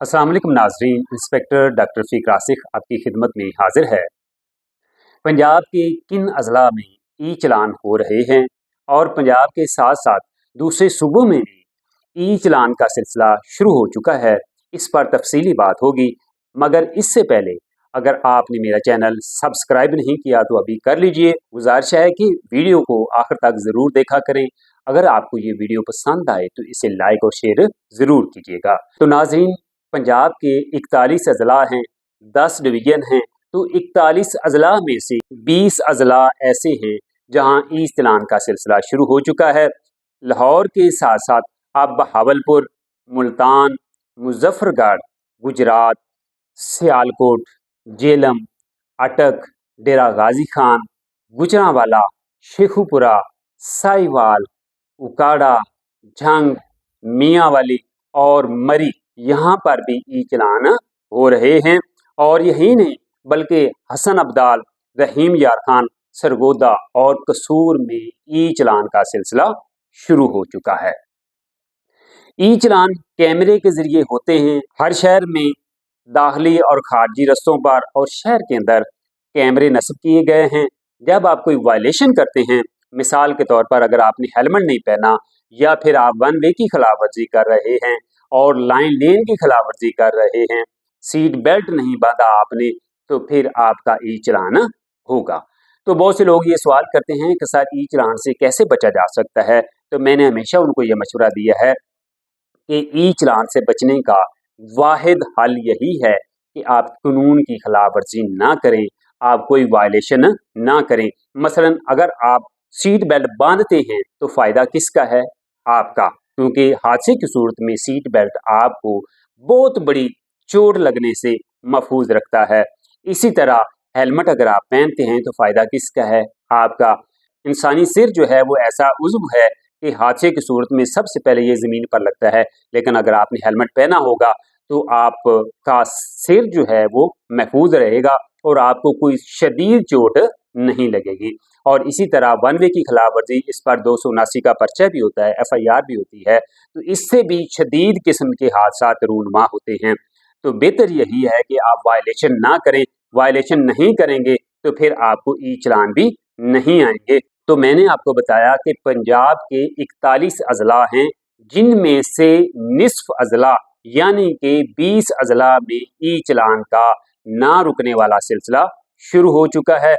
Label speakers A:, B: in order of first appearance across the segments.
A: अस्सलाम वालेकुम नाज़रीन, इंस्पेक्टर डॉक्टर फ़ीक रासिक आपकी खिदमत में हाजिर है। पंजाब के किन अज़ला में ई चलान हो रहे हैं और पंजाब के साथ साथ दूसरे सूबों में भी ई चलान का सिलसिला शुरू हो चुका है, इस पर तफसीली बात होगी। मगर इससे पहले अगर आपने मेरा चैनल सब्सक्राइब नहीं किया तो अभी कर लीजिए। गुजारिश है कि वीडियो को आखिर तक ज़रूर देखा करें। अगर आपको ये वीडियो पसंद आए तो इसे लाइक और शेयर ज़रूर कीजिएगा। तो नाज़रीन, पंजाब के 41 अज़ला हैं, 10 डिवीज़न हैं। तो 41 अज़ला में से 20 अज़ला ऐसे हैं जहां ई चलान का सिलसिला शुरू हो चुका है। लाहौर के साथ साथ अब बहावलपुर, मुल्तान, मुजफ्फरगढ़, गुजरात, सियालकोट, जेलम, अटक, डेरा गाजी खान, गुजरांवाला, शेखुपुरा, साहिवाल, उकाड़ा, झंग, मियांवाली और मरी, यहाँ पर भी ई चलान हो रहे हैं। और यही नहीं बल्कि हसन अब्दाल, रहीम यार खान, सरगोदा और कसूर में ई चलान का सिलसिला शुरू हो चुका है। ई चलान कैमरे के जरिए होते हैं। हर शहर में दाखिली और खारजी रस्तों पर और शहर के अंदर कैमरे नस्ब किए गए हैं। जब आप कोई वायलेशन करते हैं, मिसाल के तौर पर अगर आपने हेलमेट नहीं पहना या फिर आप वन वे की खिलाफ वर्जी कर रहे हैं और लाइन लेन की खिलाफ वर्जी कर रहे हैं, सीट बेल्ट नहीं बांधा आपने, तो फिर आपका ई चलान होगा। तो बहुत से लोग ये सवाल करते हैं कि सर ई चलान से कैसे बचा जा सकता है। तो मैंने हमेशा उनको ये मशवरा दिया है कि ई चलान से बचने का वाहिद हल यही है कि आप कानून की खिलाफ वर्जी ना करें, आप कोई वायलेशन ना करें। मसलन अगर आप सीट बेल्ट बांधते हैं तो फ़ायदा किसका है? आपका, क्योंकि हादसे की सूरत में सीट बेल्ट आपको बहुत बड़ी चोट लगने से महफूज रखता है। इसी तरह हेलमेट अगर आप पहनते हैं तो फ़ायदा किसका है? आपका। इंसानी सिर जो है वो ऐसा उज़्व है कि हादसे की सूरत में सबसे पहले ये ज़मीन पर लगता है, लेकिन अगर आपने हेलमेट पहना होगा तो आपका सिर जो है वो महफूज रहेगा और आपको कोई शदीद चोट नहीं लगेगी। और इसी तरह वन वे की खिलाफ वर्जी, इस पर 279 का पर्चा भी होता है, FIR भी होती है। तो इससे भी शदीद किस्म के हादसात रूनुमा होते हैं। तो बेहतर यही है कि आप वायलेशन ना करें। वायलेशन नहीं करेंगे तो फिर आपको ई चलान भी नहीं आएंगे। तो मैंने आपको बताया कि पंजाब के 41 अज़ला हैं, जिनमें से निसफ अज़ला यानी कि 20 अज़ला में ई चलान का ना रुकने वाला सिलसिला शुरू हो चुका है।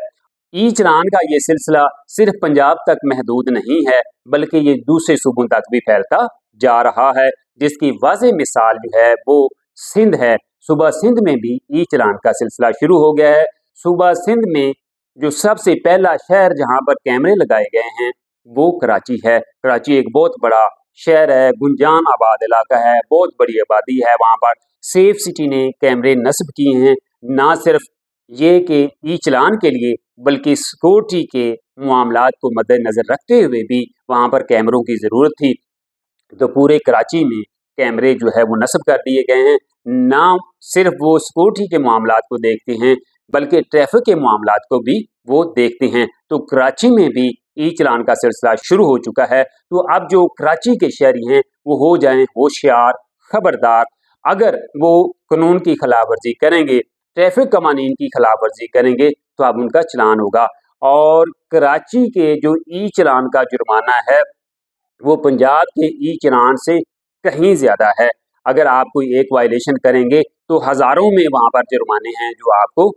A: ई चलान का ये सिलसिला सिर्फ पंजाब तक महदूद नहीं है, बल्कि ये दूसरे सूबों तक भी फैलता जा रहा है, जिसकी वाज़ेह मिसाल जो है वो सिंध है। सूबा सिंध में भी ई चलान का सिलसिला शुरू हो गया है। सूबा सिंध में जो सबसे पहला शहर जहां पर कैमरे लगाए गए हैं वो कराची है। कराची एक बहुत बड़ा शहर है, गुंजान आबाद इलाका है, बहुत बड़ी आबादी है। वहां पर सेफ सिटी ने कैमरे नस्ब किए हैं, ना सिर्फ ये कि ई चलान के लिए बल्कि सिक्योरिटी के मामलात को मद्देनज़र रखते हुए भी वहाँ पर कैमरों की ज़रूरत थी। तो पूरे कराची में कैमरे जो है वो नस्ब कर दिए गए हैं। ना सिर्फ वो सिक्योरिटी के मामलात को देखते हैं बल्कि ट्रैफिक के मामलात को भी वो देखते हैं। तो कराची में भी ई चलान का सिलसिला शुरू हो चुका है। तो अब जो कराची के शहरी हैं वो हो जाएं होशियार, खबरदार। अगर वो कानून की खिलाफ वर्जी करेंगे, ट्रैफिक कवानीन की खिलाफ वर्जी करेंगे तो अब उनका चलान होगा। और कराची के जो ई चलान का जुर्माना है वो पंजाब के ई चलान से कहीं ज़्यादा है। अगर आप कोई एक वायलेशन करेंगे तो हज़ारों में वहाँ पर जुर्माने हैं जो आपको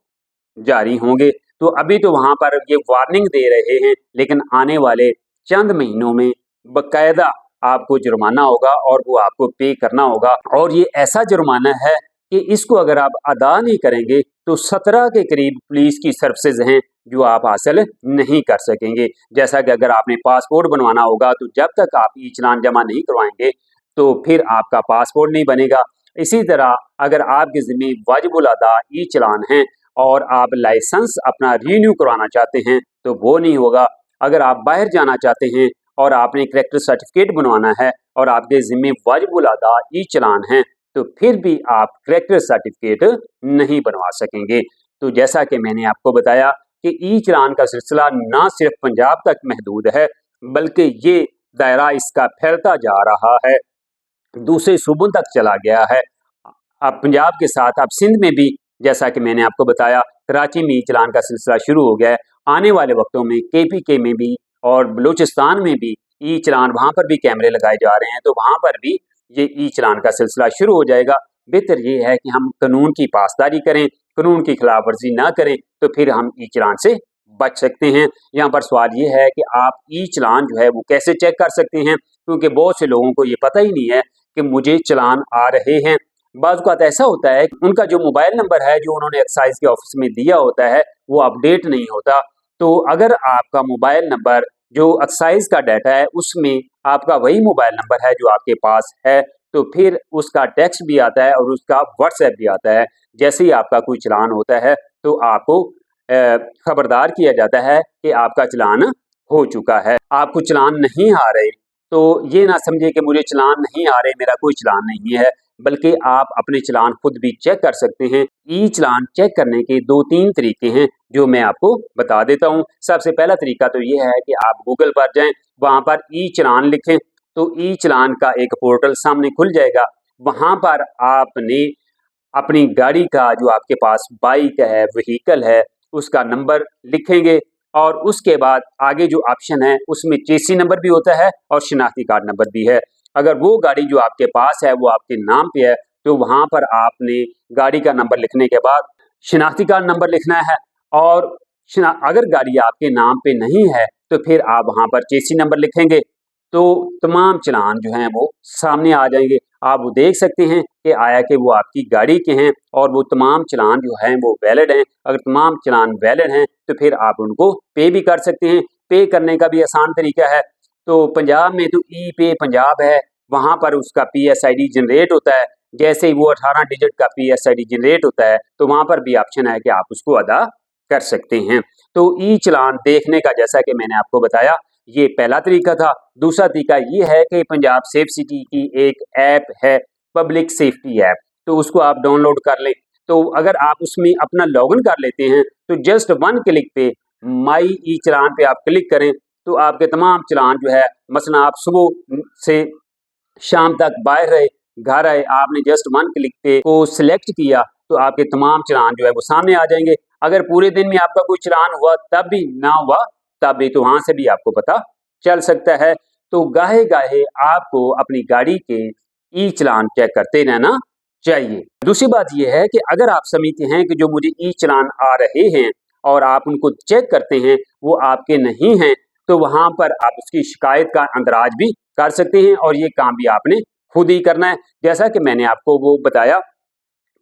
A: जारी होंगे। तो अभी तो वहाँ पर ये वार्निंग दे रहे हैं, लेकिन आने वाले चंद महीनों में बाकायदा आपको जुर्माना होगा और वो आपको पे करना होगा। और ये ऐसा जुर्माना है कि इसको अगर आप अदा नहीं करेंगे तो 17 के करीब पुलिस की सर्विसेज हैं जो आप हासिल नहीं कर सकेंगे। जैसा कि अगर आपने पासपोर्ट बनवाना होगा तो जब तक आप ई चलान जमा नहीं करवाएंगे तो फिर आपका पासपोर्ट नहीं बनेगा। इसी तरह अगर आपके ज़िम्मे वाजिबुल अदा ई चलान हैं और आप लाइसेंस अपना रीन्यू करवाना चाहते हैं तो वो नहीं होगा। अगर आप बाहर जाना चाहते हैं और आपने करैक्टर सर्टिफिकेट बनवाना है और आपके ज़िम्मे वाजिबुल अदा ई चलान हैं तो फिर भी आप करैक्टर सर्टिफिकेट नहीं बनवा सकेंगे। तो जैसा कि मैंने आपको बताया कि ई चलान का सिलसिला ना सिर्फ पंजाब तक महदूद है बल्कि ये दायरा इसका फैलता जा रहा है, दूसरे सूबों तक चला गया है। अब पंजाब के साथ अब सिंध में भी, जैसा कि मैंने आपको बताया, कराची में ई चलान का सिलसिला शुरू हो गया है। आने वाले वक्तों में KPK में भी और बलूचिस्तान में भी ई चलान, वहाँ पर भी कैमरे लगाए जा रहे हैं, तो वहाँ पर भी ये ई चलान का सिलसिला शुरू हो जाएगा। बेहतर ये है कि हम कानून की पासदारी करें, कानून की खिलाफ वर्जी ना करें, तो फिर हम ई चलान से बच सकते हैं। यहाँ पर सवाल ये है कि आप ई चलान जो है वो कैसे चेक कर सकते हैं, क्योंकि बहुत से लोगों को ये पता ही नहीं है कि मुझे चलान आ रहे हैं। बाज़ औक़ात ऐसा होता है कि उनका जो मोबाइल नंबर है जो उन्होंने एक्साइज के ऑफिस में दिया होता है वो अपडेट नहीं होता। तो अगर आपका मोबाइल नंबर जो एक्साइज का डाटा है उसमें आपका वही मोबाइल नंबर है जो आपके पास है, तो फिर उसका टेक्स्ट भी आता है और उसका व्हाट्सएप भी आता है। जैसे ही आपका कोई चलान होता है तो आपको खबरदार किया जाता है कि आपका चलान हो चुका है। आपको चलान नहीं आ रहे तो ये ना समझे कि मुझे चलान नहीं आ रहे, मेरा कोई चलान नहीं है, बल्कि आप अपने चलान खुद भी चेक कर सकते हैं। ई चलान चेक करने के 2-3 तरीके हैं जो मैं आपको बता देता हूँ। सबसे पहला तरीका तो ये है कि आप गूगल पर जाएं, वहाँ पर ई चलान लिखें तो ई चलान का एक पोर्टल सामने खुल जाएगा। वहाँ पर आपने अपनी गाड़ी का, जो आपके पास बाइक है, व्हीकल है, उसका नंबर लिखेंगे और उसके बाद आगे जो ऑप्शन है उसमें चेसी नंबर भी होता है और शिनाख्ती कार्ड नंबर भी है। अगर वो गाड़ी जो आपके पास है वो आपके नाम पे है तो वहाँ पर आपने गाड़ी का नंबर लिखने के बाद शिनाख्ती कार्ड नंबर लिखना है, और अगर गाड़ी आपके नाम पे नहीं है तो फिर आप वहाँ पर चेसी नंबर लिखेंगे तो तमाम चलान जो हैं वो सामने आ जाएंगे। आप वो देख सकते हैं कि आया कि वो आपकी गाड़ी के हैं और वो तमाम चलान जो हैं वो वैलिड हैं। अगर तमाम चलान वैलिड हैं तो फिर आप उनको पे भी कर सकते हैं। पे करने का भी आसान तरीका है। तो पंजाब में तो ई पे पंजाब है, वहाँ पर उसका PSID जनरेट होता है। जैसे ही वो 18 डिजिट का PSID जनरेट होता है तो वहाँ पर भी ऑप्शन है कि आप उसको अदा कर सकते हैं। तो ई चलान देखने का, जैसा कि मैंने आपको बताया, ये पहला तरीका था। दूसरा तरीका ये है कि पंजाब सेफ सिटी की एक ऐप है, पब्लिक सेफ्टी ऐप, तो उसको आप डाउनलोड कर लें। तो अगर आप उसमें अपना लॉगिन कर लेते हैं तो जस्ट 1 क्लिक पे माई ई चलान पे आप क्लिक करें तो आपके तमाम चलान जो है, मसलन आप सुबह से शाम तक बाहर रहे, घर आए, आपने जस्ट 1 क्लिक पे को सिलेक्ट किया तो आपके तमाम चलान जो है वो सामने आ जाएंगे। अगर पूरे दिन में आपका कोई चलान हुआ तब भी, ना हुआ तब भी, तो वहाँ से भी आपको पता चल सकता है। तो गाहे-गाहे आपको अपनी गाड़ी के ई चलान चेक करते रहना चाहिए। दूसरी बात ये है कि अगर आप समझते हैं कि जो मुझे ई चलान आ रहे हैं और आप उनको चेक करते हैं वो आपके नहीं हैं, तो वहाँ पर आप उसकी शिकायत का अंदराज भी कर सकते हैं और ये काम भी आपने खुद ही करना है। जैसा कि मैंने आपको वो बताया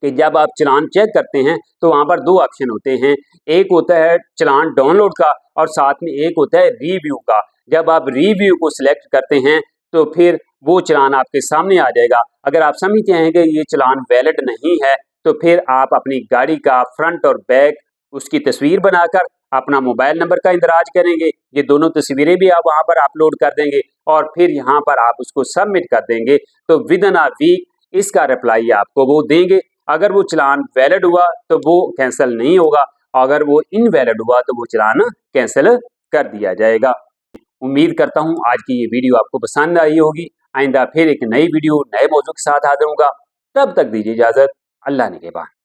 A: कि जब आप चलान चेक करते हैं तो वहाँ पर 2 ऑप्शन होते हैं। एक होता है चलान डाउनलोड का और साथ में एक होता है रिव्यू का। जब आप रिव्यू को सिलेक्ट करते हैं तो फिर वो चलान आपके सामने आ जाएगा। अगर आप समझते हैं कि ये चलान वैलिड नहीं है तो फिर आप अपनी गाड़ी का फ्रंट और बैक उसकी तस्वीर बनाकर अपना मोबाइल नंबर का इंदराज करेंगे। ये दोनों तस्वीरें भी आप वहाँ पर अपलोड कर देंगे और फिर यहाँ पर आप उसको सबमिट कर देंगे तो विदिन अ वीक इसका रिप्लाई आपको वो देंगे। अगर वो चलान वैलिड हुआ तो वो कैंसिल नहीं होगा, अगर वो इनवैलिड हुआ तो वो चलान कैंसिल कर दिया जाएगा। उम्मीद करता हूँ आज की ये वीडियो आपको पसंद आई होगी। आइंदा फिर एक नई वीडियो नए मौजू के साथ हाजिर होऊंगा। तब तक दीजिए इजाज़त। अल्लाह निगहबान।